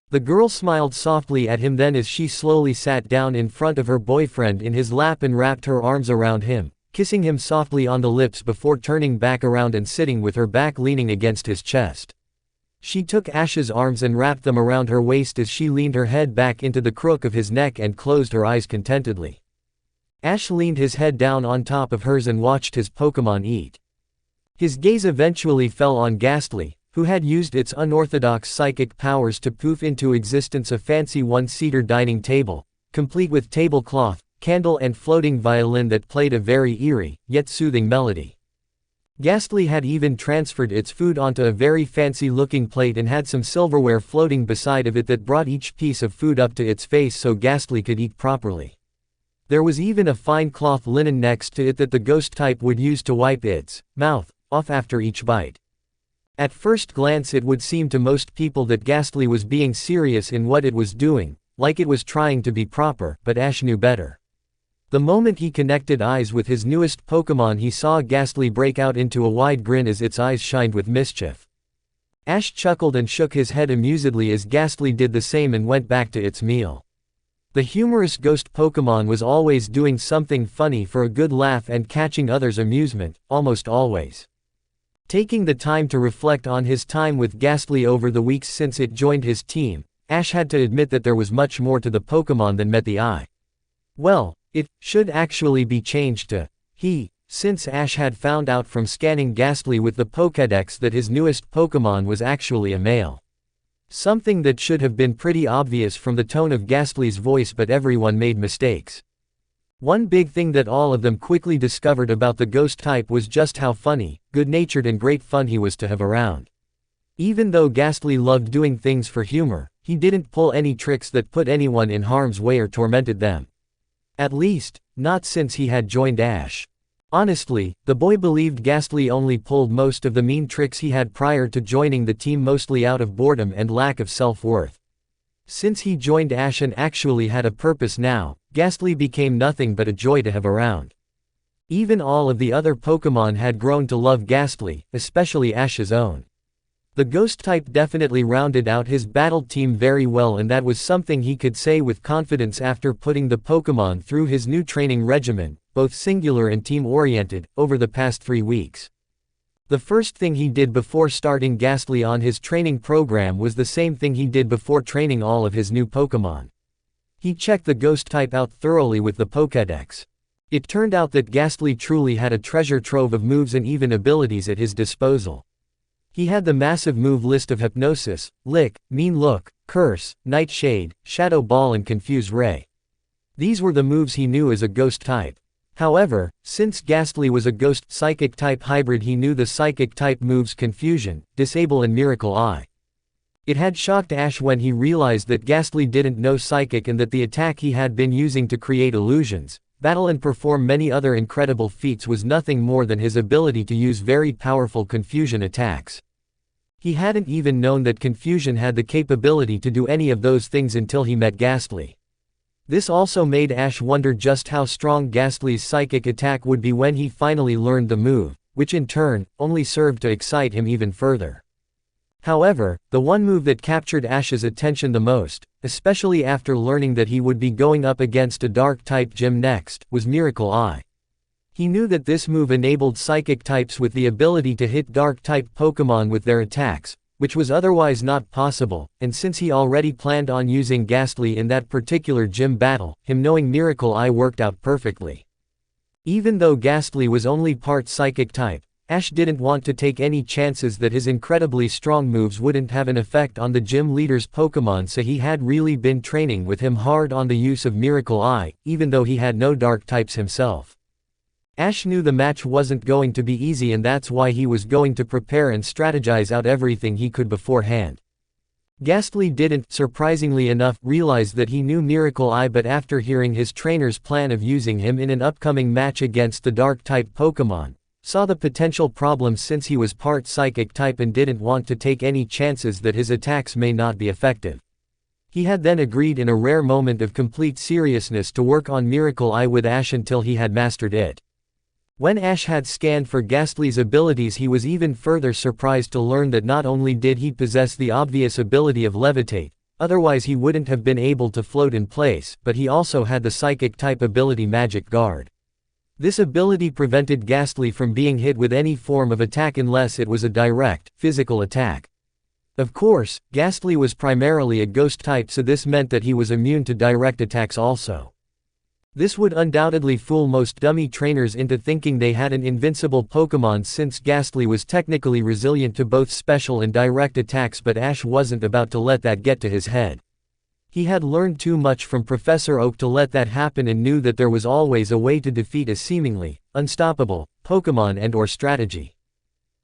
The girl smiled softly at him then as she slowly sat down in front of her boyfriend in his lap and wrapped her arms around him, kissing him softly on the lips before turning back around and sitting with her back leaning against his chest. She took Ash's arms and wrapped them around her waist as she leaned her head back into the crook of his neck and closed her eyes contentedly. Ash leaned his head down on top of hers and watched his Pokémon eat. His gaze eventually fell on Gastly, who had used its unorthodox psychic powers to poof into existence a fancy one-seater dining table, complete with tablecloth, candle and floating violin that played a very eerie, yet soothing melody. Gastly had even transferred its food onto a very fancy-looking plate and had some silverware floating beside of it that brought each piece of food up to its face so Gastly could eat properly. There was even a fine cloth linen next to it that the ghost type would use to wipe its mouth off after each bite. At first glance it would seem to most people that Gastly was being serious in what it was doing, like it was trying to be proper, but Ash knew better. The moment he connected eyes with his newest Pokémon, he saw Gastly break out into a wide grin as its eyes shined with mischief. Ash chuckled and shook his head amusedly as Gastly did the same and went back to its meal. The humorous ghost Pokémon was always doing something funny for a good laugh and catching others' amusement, almost always. Taking the time to reflect on his time with Gastly over the weeks since it joined his team, Ash had to admit that there was much more to the Pokémon than met the eye. Well, it should actually be changed to he, since Ash had found out from scanning Gastly with the Pokédex that his newest Pokémon was actually a male. Something that should have been pretty obvious from the tone of Gastly's voice, but everyone made mistakes. One big thing that all of them quickly discovered about the ghost type was just how funny, good-natured and great fun he was to have around. Even though Gastly loved doing things for humor, he didn't pull any tricks that put anyone in harm's way or tormented them. At least, not since he had joined Ash. Honestly, the boy believed Gastly only pulled most of the mean tricks he had prior to joining the team, mostly out of boredom and lack of self-worth. Since he joined Ash and actually had a purpose now, Gastly became nothing but a joy to have around. Even all of the other Pokémon had grown to love Gastly, especially Ash's own. The ghost type definitely rounded out his battle team very well, and that was something he could say with confidence after putting the Pokémon through his new training regimen, both singular and team-oriented, over the past 3 weeks. The first thing he did before starting Gastly on his training program was the same thing he did before training all of his new Pokémon. He checked the ghost type out thoroughly with the Pokédex. It turned out that Gastly truly had a treasure trove of moves and even abilities at his disposal. He had the massive move list of Hypnosis, Lick, Mean Look, Curse, Nightshade, Shadow Ball and Confuse Ray. These were the moves he knew as a ghost type. However, since Gastly was a ghost psychic type hybrid, he knew the psychic type moves Confusion, Disable and Miracle Eye. It had shocked Ash when he realized that Gastly didn't know psychic and that the attack he had been using to create illusions, battle and perform many other incredible feats was nothing more than his ability to use very powerful confusion attacks. He hadn't even known that confusion had the capability to do any of those things until he met Gastly. This also made Ash wonder just how strong Gastly's psychic attack would be when he finally learned the move, which in turn, only served to excite him even further. However, the one move that captured Ash's attention the most, especially after learning that he would be going up against a Dark-type gym next, was Miracle Eye. He knew that this move enabled psychic types with the ability to hit Dark-type Pokémon with their attacks, which was otherwise not possible, and since he already planned on using Gastly in that particular gym battle, him knowing Miracle Eye worked out perfectly. Even though Gastly was only part psychic type, Ash didn't want to take any chances that his incredibly strong moves wouldn't have an effect on the gym leader's Pokémon, so he had really been training with him hard on the use of Miracle Eye, even though he had no dark types himself. Ash knew the match wasn't going to be easy, and that's why he was going to prepare and strategize out everything he could beforehand. Gastly didn't, surprisingly enough, realize that he knew Miracle Eye, but after hearing his trainer's plan of using him in an upcoming match against the dark-type Pokémon, saw the potential problem since he was part psychic type and didn't want to take any chances that his attacks may not be effective. He had then agreed in a rare moment of complete seriousness to work on Miracle Eye with Ash until he had mastered it. When Ash had scanned for Gastly's abilities, he was even further surprised to learn that not only did he possess the obvious ability of levitate, otherwise he wouldn't have been able to float in place, but he also had the psychic type ability Magic Guard. This ability prevented Gastly from being hit with any form of attack unless it was a direct, physical attack. Of course, Gastly was primarily a ghost type, so this meant that he was immune to direct attacks also. This would undoubtedly fool most dummy trainers into thinking they had an invincible Pokémon, since Gastly was technically resilient to both special and direct attacks, but Ash wasn't about to let that get to his head. He had learned too much from Professor Oak to let that happen, and knew that there was always a way to defeat a seemingly unstoppable Pokémon and/or strategy.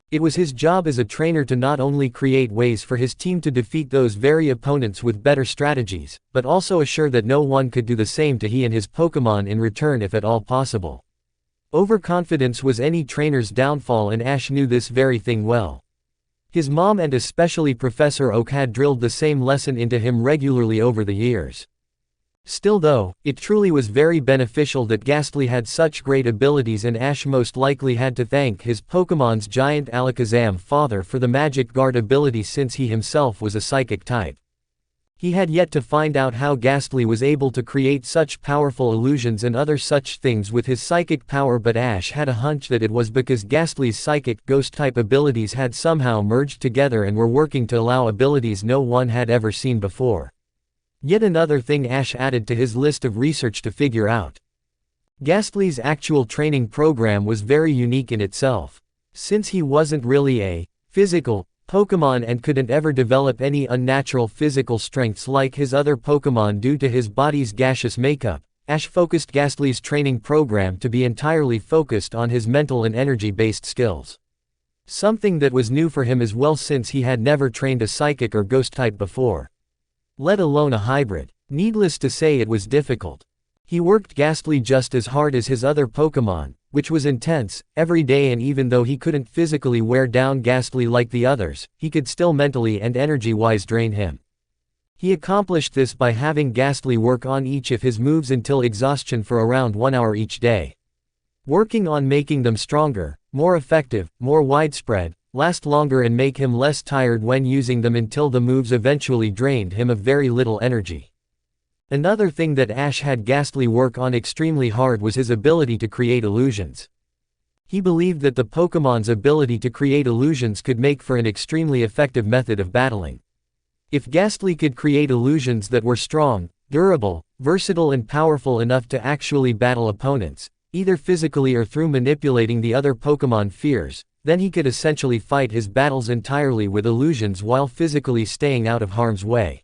It was his job as a trainer to not only create ways for his team to defeat those very opponents with better strategies, but also assure that no one could do the same to he and his Pokémon in return if at all possible. Overconfidence was any trainer's downfall, and Ash knew this very thing well. His mom and especially Professor Oak had drilled the same lesson into him regularly over the years. Still though, it truly was very beneficial that Gastly had such great abilities, and Ash most likely had to thank his Pokémon's giant Alakazam father for the Magic Guard ability, since he himself was a psychic type. He had yet to find out how Gastly was able to create such powerful illusions and other such things with his psychic power, but Ash had a hunch that it was because Gastly's psychic ghost-type abilities had somehow merged together and were working to allow abilities no one had ever seen before. Yet another thing Ash added to his list of research to figure out. Gastly's actual training program was very unique in itself. Since he wasn't really a physical Pokémon and couldn't ever develop any unnatural physical strengths like his other Pokémon due to his body's gaseous makeup, Ash focused Gastly's training program to be entirely focused on his mental and energy-based skills. Something that was new for him as well, since he had never trained a psychic or ghost type before, let alone a hybrid. Needless to say, it was difficult. He worked Gastly just as hard as his other Pokémon, which was intense, every day, and even though he couldn't physically wear down Gastly like the others, he could still mentally and energy-wise drain him. He accomplished this by having Gastly work on each of his moves until exhaustion for around 1 hour each day. Working on making them stronger, more effective, more widespread, last longer, and make him less tired when using them until the moves eventually drained him of very little energy. Another thing that Ash had Gastly work on extremely hard was his ability to create illusions. He believed that the Pokémon's ability to create illusions could make for an extremely effective method of battling. If Gastly could create illusions that were strong, durable, versatile, and powerful enough to actually battle opponents, either physically or through manipulating the other Pokémon fears, then he could essentially fight his battles entirely with illusions while physically staying out of harm's way.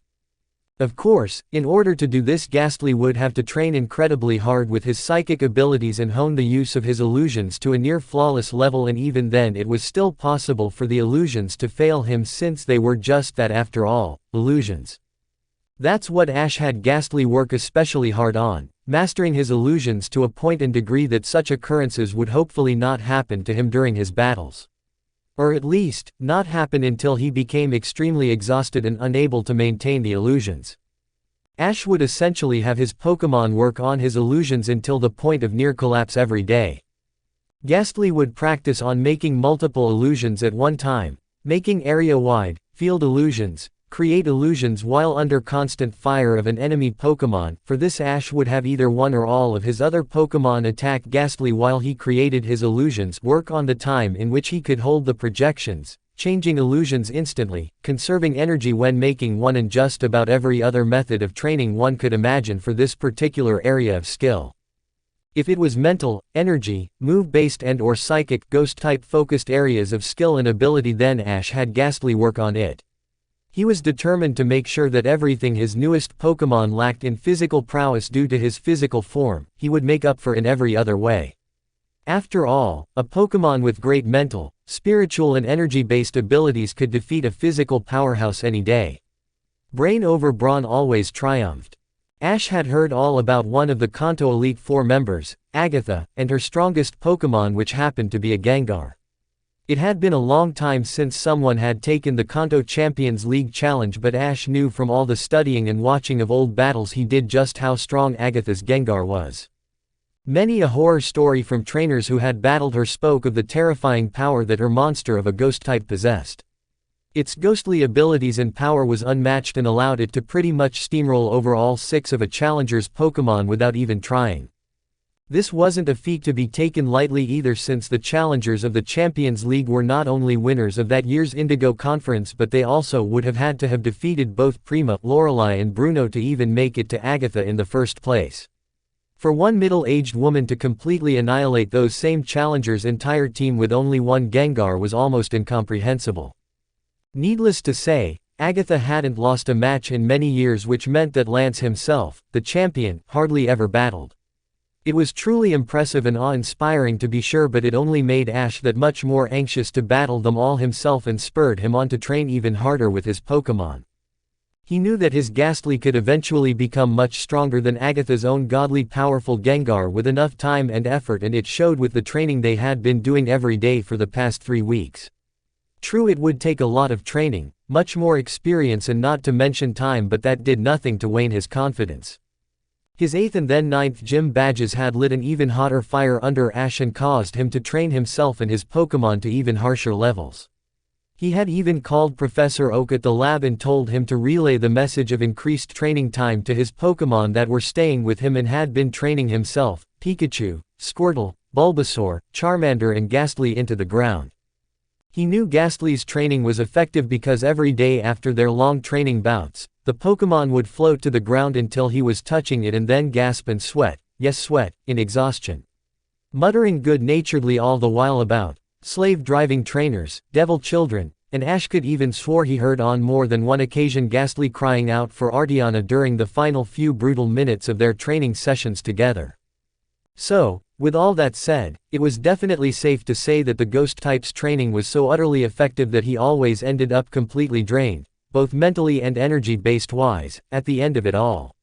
Of course, in order to do this, Gastly would have to train incredibly hard with his psychic abilities and hone the use of his illusions to a near flawless level, and even then it was still possible for the illusions to fail him, since they were just that after all, illusions. That's what Ash had Gastly work especially hard on, mastering his illusions to a point and degree that such occurrences would hopefully not happen to him during his battles. Or at least, not happen until he became extremely exhausted and unable to maintain the illusions. Ash would essentially have his Pokémon work on his illusions until the point of near collapse every day. Gastly would practice on making multiple illusions at one time, making area-wide, field illusions, create illusions while under constant fire of an enemy Pokémon. For this, Ash would have either one or all of his other Pokémon attack Gastly while he created his illusions, work on the time in which he could hold the projections, changing illusions instantly, conserving energy when making one, and just about every other method of training one could imagine for this particular area of skill. If it was mental, energy, move-based and/or psychic, ghost-type focused areas of skill and ability, then Ash had Gastly work on it. He was determined to make sure that everything his newest Pokémon lacked in physical prowess due to his physical form, he would make up for in every other way. After all, a Pokémon with great mental, spiritual and energy-based abilities could defeat a physical powerhouse any day. Brain over brawn always triumphed. Ash had heard all about one of the Kanto Elite Four members, Agatha, and her strongest Pokémon, which happened to be a Gengar. It had been a long time since someone had taken the Kanto Champions League challenge, but Ash knew from all the studying and watching of old battles he did just how strong Agatha's Gengar was. Many a horror story from trainers who had battled her spoke of the terrifying power that her monster of a ghost type possessed. Its ghostly abilities and power was unmatched and allowed it to pretty much steamroll over all 6 of a challenger's Pokémon without even trying. This wasn't a feat to be taken lightly either, since the challengers of the Champions League were not only winners of that year's Indigo Conference, but they also would have had to have defeated both Prima, Lorelei and Bruno to even make it to Agatha in the first place. For one middle-aged woman to completely annihilate those same challengers' entire team with only one Gengar was almost incomprehensible. Needless to say, Agatha hadn't lost a match in many years, which meant that Lance himself, the champion, hardly ever battled. It was truly impressive and awe-inspiring to be sure, but it only made Ash that much more anxious to battle them all himself and spurred him on to train even harder with his Pokémon. He knew that his Gastly could eventually become much stronger than Agatha's own godly powerful Gengar with enough time and effort, and it showed with the training they had been doing every day for the past 3 weeks. True, it would take a lot of training, much more experience and not to mention time, but that did nothing to wane his confidence. His 8th and then 9th gym badges had lit an even hotter fire under Ash and caused him to train himself and his Pokémon to even harsher levels. He had even called Professor Oak at the lab and told him to relay the message of increased training time to his Pokémon that were staying with him and had been training himself, Pikachu, Squirtle, Bulbasaur, Charmander and Gastly into the ground. He knew Gastly's training was effective because every day after their long training bouts, the Pokémon would float to the ground until he was touching it and then gasp and sweat, yes sweat, in exhaustion. Muttering good-naturedly all the while about slave-driving trainers, devil children, and Ash could even swore he heard on more than one occasion Gastly crying out for Artiana during the final few brutal minutes of their training sessions together. So, with all that said, it was definitely safe to say that the ghost type's training was so utterly effective that he always ended up completely drained, both mentally and energy-based wise, at the end of it all.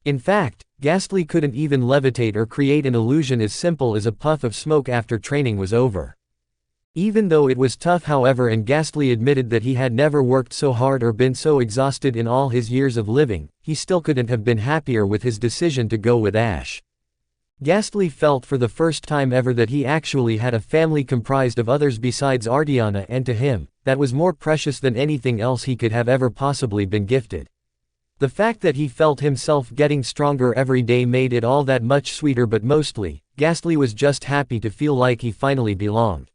In fact, Gastly couldn't even levitate or create an illusion as simple as a puff of smoke after training was over. Even though it was tough, however, and Gastly admitted that he had never worked so hard or been so exhausted in all his years of living, he still couldn't have been happier with his decision to go with Ash. Gastly felt for the first time ever that he actually had a family comprised of others besides Artiana, and to him, that was more precious than anything else he could have ever possibly been gifted. The fact that he felt himself getting stronger every day made it all that much sweeter, but mostly, Gastly was just happy to feel like he finally belonged.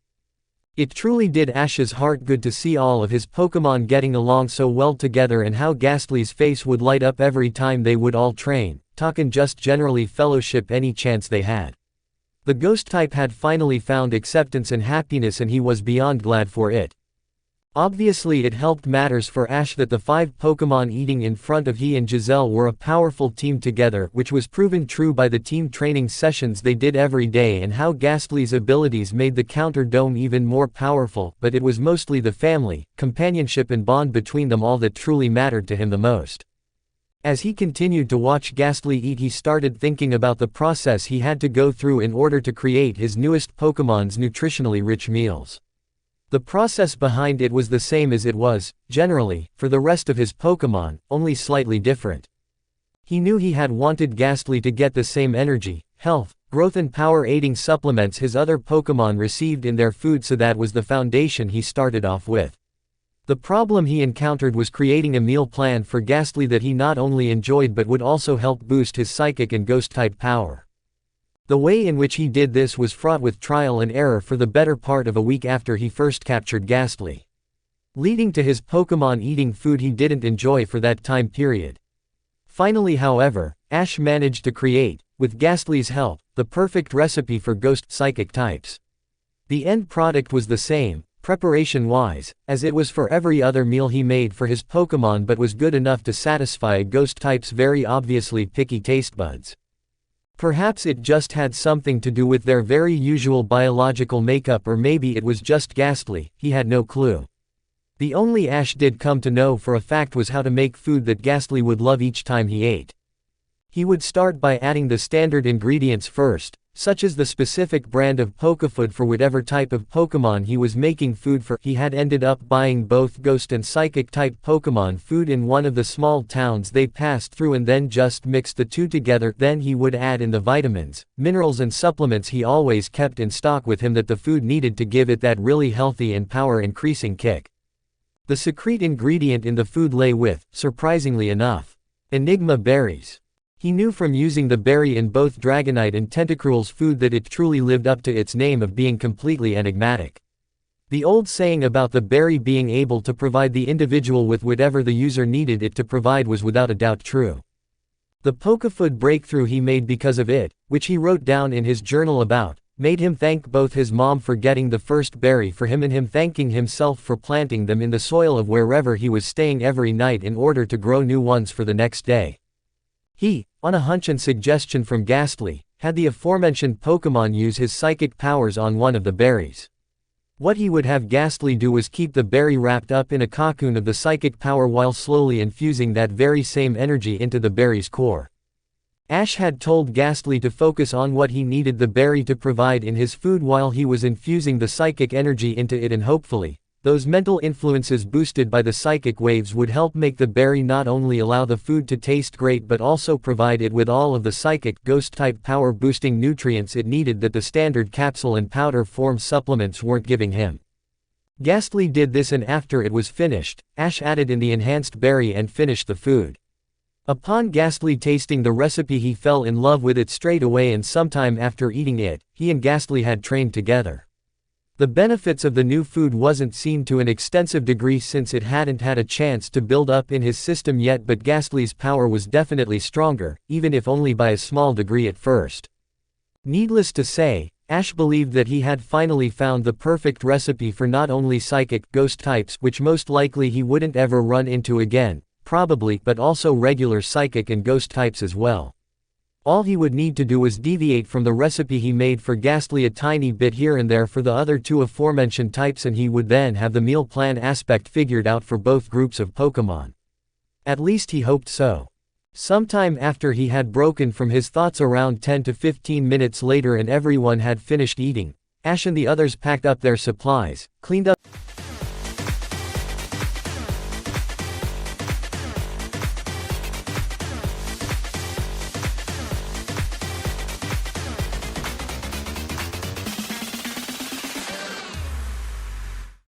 It truly did Ash's heart good to see all of his Pokémon getting along so well together, and how Gastly's face would light up every time they would all train, talk and just generally fellowship any chance they had. The ghost type had finally found acceptance and happiness, and he was beyond glad for it. Obviously it helped matters for Ash that the 5 Pokémon eating in front of he and Giselle were a powerful team together, which was proven true by the team training sessions they did every day, and how Gastly's abilities made the Counter Dome even more powerful, but it was mostly the family, companionship and bond between them all that truly mattered to him the most. As he continued to watch Gastly eat, he started thinking about the process he had to go through in order to create his newest Pokémon's nutritionally rich meals. The process behind it was the same as it was, generally, for the rest of his Pokémon, only slightly different. He knew he had wanted Gastly to get the same energy, health, growth and power-aiding supplements his other Pokémon received in their food, so that was the foundation he started off with. The problem he encountered was creating a meal plan for Gastly that he not only enjoyed but would also help boost his psychic and ghost-type power. The way in which he did this was fraught with trial and error for the better part of a week after he first captured Gastly. leading to his Pokémon eating food he didn't enjoy for that time period. Finally, however, Ash managed to create, with Gastly's help, the perfect recipe for ghost psychic types. The end product was the same, preparation-wise, as it was for every other meal he made for his Pokémon, but was good enough to satisfy a ghost type's very obviously picky taste buds. Perhaps it just had something to do with their very usual biological makeup, or maybe it was just Gastly, he had no clue. The only Ash did come to know for a fact was how to make food that Gastly would love each time he ate. He would start by adding the standard ingredients first, such as the specific brand of Pokefood for whatever type of Pokémon he was making food for. He had ended up buying both Ghost and Psychic type Pokémon food in one of the small towns they passed through and then just mixed the two together. Then he would add in the vitamins, minerals and supplements he always kept in stock with him that the food needed to give it that really healthy and power-increasing kick. The secret ingredient in the food lay with, surprisingly enough, Enigma berries. He knew from using the berry in both Dragonite and Tentacruel's food that it truly lived up to its name of being completely enigmatic. The old saying about the berry being able to provide the individual with whatever the user needed it to provide was without a doubt true. The Pokefood breakthrough he made because of it, which he wrote down in his journal about, made him thank both his mom for getting the first berry for him and him thanking himself for planting them in the soil of wherever he was staying every night in order to grow new ones for the next day. He, on a hunch and suggestion from Gastly, had the aforementioned Pokémon use his psychic powers on one of the berries. What he would have Gastly do was keep the berry wrapped up in a cocoon of the psychic power while slowly infusing that very same energy into the berry's core. Ash had told Gastly to focus on what he needed the berry to provide in his food while he was infusing the psychic energy into it, and hopefully, those mental influences boosted by the psychic waves would help make the berry not only allow the food to taste great but also provide it with all of the psychic ghost-type power-boosting nutrients it needed that the standard capsule and powder form supplements weren't giving him. Gastly did this, and after it was finished, Ash added in the enhanced berry and finished the food. Upon Gastly tasting the recipe, he fell in love with it straight away, and sometime after eating it, he and Gastly had trained together. The benefits of the new food wasn't seen to an extensive degree since it hadn't had a chance to build up in his system yet, but Gastly's power was definitely stronger, even if only by a small degree at first. Needless to say, Ash believed that he had finally found the perfect recipe for not only psychic ghost types, which most likely he wouldn't ever run into again, probably, but also regular psychic and ghost types as well. All he would need to do was deviate from the recipe he made for Gastly a tiny bit here and there for the other two aforementioned types, and he would then have the meal plan aspect figured out for both groups of Pokémon. At least he hoped so. Sometime after he had broken from his thoughts, around 10 to 15 minutes later, and everyone had finished eating, Ash and the others packed up their supplies, cleaned up